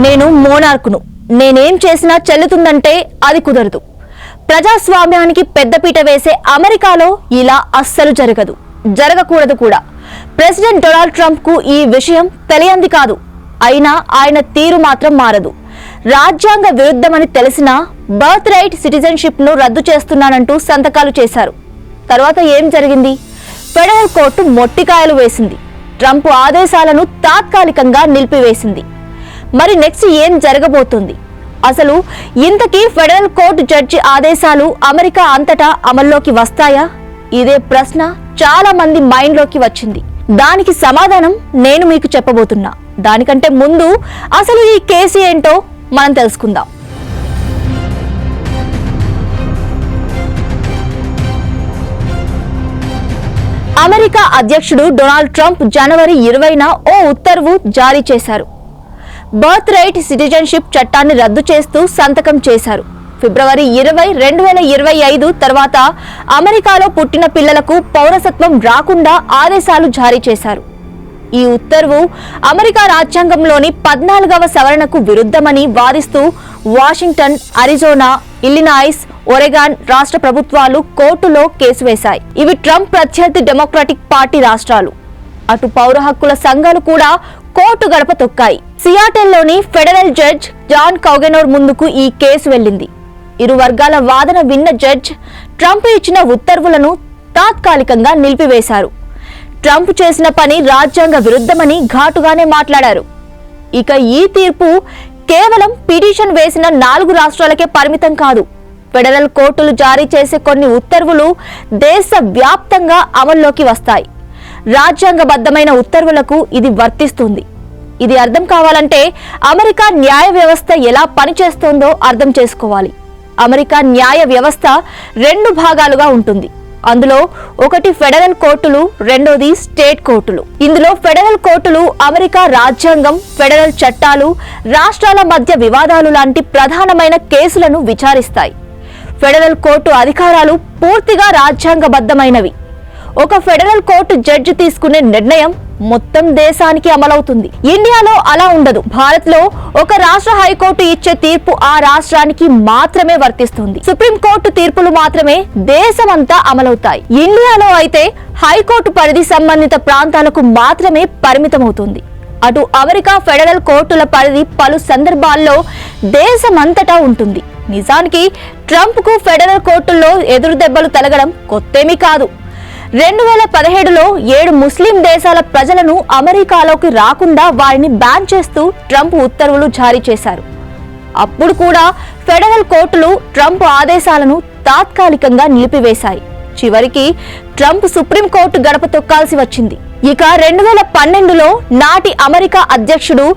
నేను మోనార్కును, నేనేం చేసినా చెల్లుతుందంటే అది కుదరదు. ప్రజాస్వామ్యానికి పెద్దపీట వేసే అమెరికాలో ఇలా అస్సలు జరగదు, జరగకూడదు కూడా. ప్రెసిడెంట్ డొనాల్డ్ ట్రంప్ కు ఈ విషయం తెలియంది కాదు. అయినా ఆయన తీరు మాత్రం మారదు. రాజ్యాంగ విరుద్ధమని తెలిసినా బర్త్ రైట్ సిటిజన్షిప్ ను రద్దు చేస్తున్నానంటూ సంతకాలు చేశారు. తర్వాత ఏం జరిగింది? ఫెడరల్ కోర్టు మొట్టికాయలు వేసింది. ట్రంప్ ఆదేశాలను తాత్కాలికంగా నిలిపివేసింది. మరి నెక్స్ట్ ఏం జరగబోతుంది? అసలు ఇంతకీ ఫెడరల్ కోర్టు జడ్జి ఆదేశాలు అమెరికా అంతటా అమల్లోకి వస్తాయా? ఇదే ప్రశ్న చాలా మంది మైండ్ లోకి వచ్చింది. దానికి సమాధానం నేను మీకు చెప్పబోతున్నా. దానికంటే ముందు అసలు ఈ కేసు ఏంటో మనం తెలుసుకుందాం. అమెరికా అధ్యక్షుడు డొనాల్డ్ ట్రంప్ జనవరి 20న ఓ ఉత్తర్వు జారీ చేశారు. బర్త్ రైట్ సిటిజన్షిప్ చట్టాన్ని రద్దు చేస్తూ సంతకం చేశారు. ఫిబ్రవరి 20, 2025 తర్వాత అమెరికాలో పుట్టిన పిల్లలకు పౌరసత్వం రాకుండా ఆదేశాలు జారీ చేశారు. ఈ ఉత్తర్వు అమెరికా రాజ్యాంగంలోని 14వ సవరణకు విరుద్ధమని వాదిస్తూ వాషింగ్టన్, అరిజోనా, ఇల్లినాయిస్, ఒరెగాన్ రాష్ట్ర ప్రభుత్వాలు కోర్టులో కేసు వేశాయి. ఇవి ట్రంప్ ప్రత్యర్థి డెమోక్రాటిక్ పార్టీ రాష్ట్రాలు. అటు పౌర హక్కుల సంఘాలు కూడా కోర్టు గడప తొక్కాయి. సియాటెల్లోని ఫెడరల్ జడ్జ్ జాన్ కౌగెనోర్ ముందుకు ఈ కేసు వెళ్ళింది. ఇరు వర్గాల వాదన విన్న జడ్జ్ ట్రంప్ ఇచ్చిన ఉత్తర్వులను తాత్కాలికంగా నిలిపివేశారు. ట్రంప్ చేసిన పని రాజ్యాంగ విరుద్ధమని ఘాటుగానే మాట్లాడారు. ఇక ఈ తీర్పు కేవలం పిటిషన్ వేసిన 4 రాష్ట్రాలకే పరిమితం కాదు. ఫెడరల్ కోర్టులు జారీ చేసే కొన్ని ఉత్తర్వులు దేశ వ్యాప్తంగా అమల్లోకి వస్తాయి. రాజ్యాంగబద్ధమైన ఉత్తర్వులకు ఇది వర్తిస్తుంది. ఇది అర్థం కావాలంటే అమెరికా న్యాయ వ్యవస్థ ఎలా పనిచేస్తోందో అర్థం చేసుకోవాలి. అమెరికా న్యాయ వ్యవస్థ 2 భాగాలుగా ఉంటుంది. అందులో ఒకటి ఫెడరల్ కోర్టులు, రెండోది స్టేట్ కోర్టులు. ఇందులో ఫెడరల్ కోర్టులు అమెరికా రాజ్యాంగం, ఫెడరల్ చట్టాలు, రాష్ట్రాల మధ్య వివాదాలు లాంటి ప్రధానమైన కేసులను విచారిస్తాయి. ఫెడరల్ కోర్టు అధికారాలు పూర్తిగా రాజ్యాంగబద్ధమైనవి. ఒక ఫెడరల్ కోర్టు జడ్జి తీసుకునే నిర్ణయం మొత్తం దేశానికి అమలవుతుంది. ఇండియాలో అలా ఉండదు. భారత్ లో ఒక రాష్ట్ర హైకోర్టు ఇచ్చే తీర్పు ఆ రాష్ట్రానికి మాత్రమే వర్తిస్తుంది. సుప్రీంకోర్టు తీర్పులు మాత్రమే దేశమంతా అమలవుతాయి. ఇండియాలో అయితే హైకోర్టు పరిధి సంబంధిత ప్రాంతాలకు మాత్రమే పరిమితమవుతుంది. అటు అమెరికా ఫెడరల్ కోర్టుల పరిధి పలు సందర్భాల్లో దేశమంతటా ఉంటుంది. నిజానికి ట్రంప్ కు ఫెడరల్ కోర్టుల్లో ఎదురు దెబ్బలు తలగడం కొత్తేమీ కాదు. 2017లో 7 ముస్లిం దేశాల ప్రజలను అమెరికాలోకి రాకుండా వారిని బ్యాన్ చేస్తూ ట్రంప్ ఉత్తర్వులు జారీ చేశారు. అప్పుడు కూడా ఫెడరల్ కోర్టులు ట్రంప్ ఆదేశాలను తాత్కాలికంగా నిలిపివేశాయి. చివరికి ట్రంప్ సుప్రీంకోర్టు గడప తొక్కాల్సి వచ్చింది. ఇక 2012లో నాటి అమెరికా అధ్యక్షుడు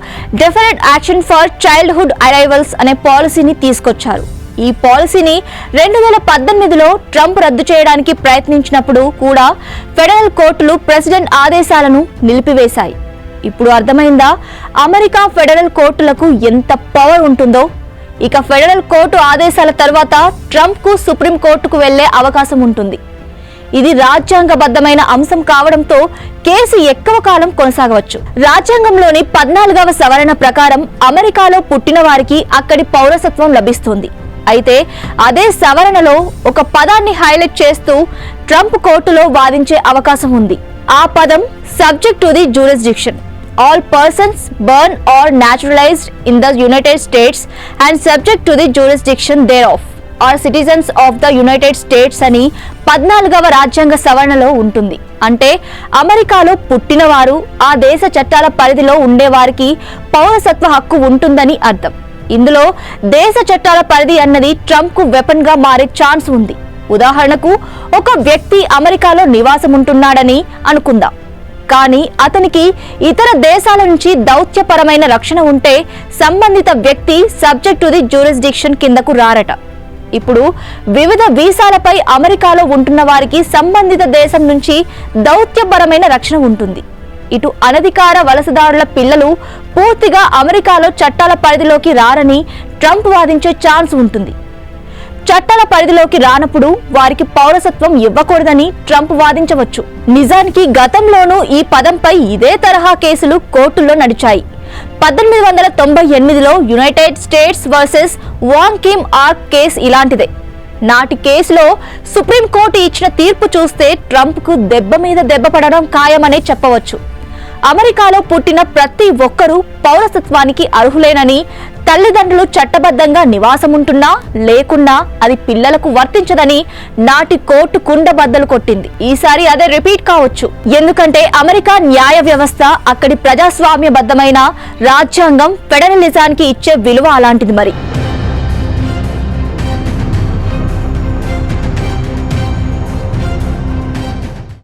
డెఫరెడ్ యాక్షన్ ఫర్ చైల్డ్హుడ్ అరైవల్స్ అనే పాలసీని తీసుకొచ్చారు. ఈ పాలసీని 2018లో ట్రంప్ రద్దు చేయడానికి ప్రయత్నించినప్పుడు కూడా ఫెడరల్ కోర్టులు ప్రెసిడెంట్ ఆదేశాలను నిలిపివేశాయి. ఇప్పుడు అర్థమైందా అమెరికా ఫెడరల్ కోర్టులకు ఎంత పవర్ ఉంటుందో? ఇక ఫెడరల్ కోర్టు ఆదేశాల తర్వాత ట్రంప్ కు సుప్రీం కోర్టుకు వెళ్లే అవకాశం ఉంటుంది. ఇది రాజ్యాంగబద్ధమైన అంశం కావడంతో కేసు ఎక్కువ కాలం కొనసాగవచ్చు. రాజ్యాంగంలోని 14వ సవరణ ప్రకారం అమెరికాలో పుట్టిన వారికి అక్కడి పౌరసత్వం లభిస్తుంది. అయితే అదే సవరణలో ఒక పదాన్ని హైలైట్ చేస్తూ ట్రంప్ కోర్టులో వాదించే అవకాశం ఉంది. ఆ పదం subject to the jurisdiction. All persons born or naturalised in the United States and subject to the jurisdiction thereof are citizens of the United States అని 14వ రాజ్యాంగ సవరణలో ఉంటుంది. అంటే అమెరికాలో పుట్టినవారు, ఆ దేశ చట్టాల పరిధిలో ఉండేవారికి పౌరసత్వ హక్కు ఉంటుందని అర్థం. ఇందులో దేశ చట్టాల పరిధి అన్నది ట్రంప్ కు వెపన్ గా మారే ఛాన్స్ ఉంది. ఉదాహరణకు ఒక వ్యక్తి అమెరికాలో నివాసం ఉంటున్నాడని అనుకుందాం. కానీ అతనికి ఇతర దేశాల నుంచి దౌత్యపరమైన రక్షణ ఉంటే సంబంధిత వ్యక్తి సబ్జెక్ట్ టు ది జ్యూరిస్డిక్షన్ కిందకు రారట. ఇప్పుడు వివిధ వీసాలపై అమెరికాలో ఉంటున్న వారికి సంబంధిత దేశం నుంచి దౌత్యపరమైన రక్షణ ఉంటుంది. ఇటు అనధికార వలసదారుల పిల్లలు పూర్తిగా అమెరికాలో చట్టాల పరిధిలోకి రారని ట్రంప్ వాదించే ఛాన్స్ ఉంటుంది. చట్టాల పరిధిలోకి రానప్పుడు వారికి పౌరసత్వం ఇవ్వకూడదని ట్రంప్ వాదించవచ్చు. నిజానికి గతంలోనూ ఈ పదంపై ఇదే తరహా కేసులు కోర్టుల్లో నడిచాయి. 1898లో యునైటెడ్ స్టేట్స్ వర్సెస్ వాంగ్ కిమ్ ఆర్క్ కేసు ఇలాంటిదే. నాటి కేసులో సుప్రీంకోర్టు ఇచ్చిన తీర్పు చూస్తే ట్రంప్కు దెబ్బ మీద దెబ్బ పడడం ఖాయమనే చెప్పవచ్చు. అమెరికాలో పుట్టిన ప్రతి ఒక్కరూ పౌరసత్వానికి అర్హులేనని, తల్లిదండ్రులు చట్టబద్ధంగా నివాసముంటున్నా లేకున్నా అది పిల్లలకు వర్తించదని నాటి కోర్టు కుండబద్దలు కొట్టింది. ఈసారి అదే రిపీట్ కావచ్చు. ఎందుకంటే అమెరికా న్యాయ వ్యవస్థ, అక్కడి ప్రజాస్వామ్యబద్ధమైన రాజ్యాంగం ఫెడరలిజానికి ఇచ్చే విలువ అలాంటిది. మరి